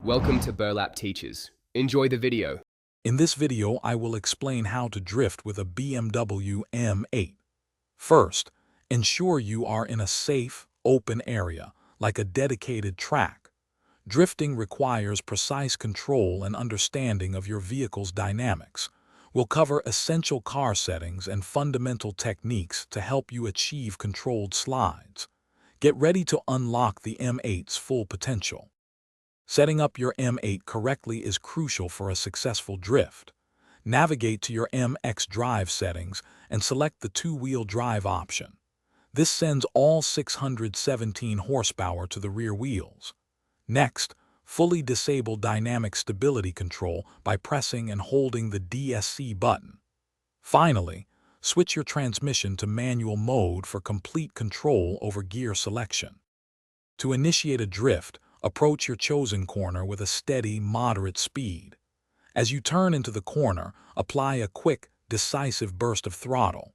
Welcome to Burlap Teachers. Enjoy the video. In this video, I will explain how to drift with a BMW M8. First, ensure you are in a safe, open area, like a dedicated track. Drifting requires precise control and understanding of your vehicle's dynamics. We'll cover essential car settings and fundamental techniques to help you achieve controlled slides. Get ready to unlock the M8's full potential. Setting up your M8 correctly is crucial for a successful drift. Navigate to your MX drive settings and select the two-wheel drive option. This sends all 617 horsepower to the rear wheels. Next, fully disable dynamic stability control by pressing and holding the DSC button. Finally, switch your transmission to manual mode for complete control over gear selection. To initiate a drift, approach your chosen corner with a steady, moderate speed. As you turn into the corner, apply a quick, decisive burst of throttle.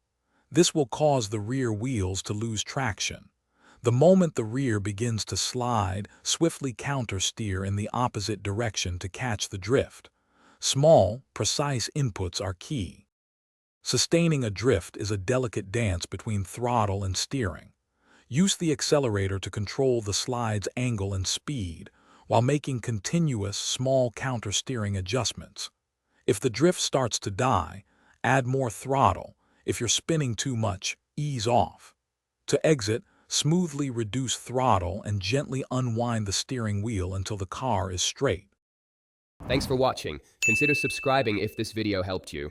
This will cause the rear wheels to lose traction. The moment the rear begins to slide, swiftly counter-steer in the opposite direction to catch the drift. Small, precise inputs are key. Sustaining a drift is a delicate dance between throttle and steering. Use the accelerator to control the slide's angle and speed, while making continuous, small counter-steering adjustments. If the drift starts to die, add more throttle. If you're spinning too much, ease off. To exit, smoothly reduce throttle and gently unwind the steering wheel until the car is straight. Thanks for watching. Consider subscribing if this video helped you.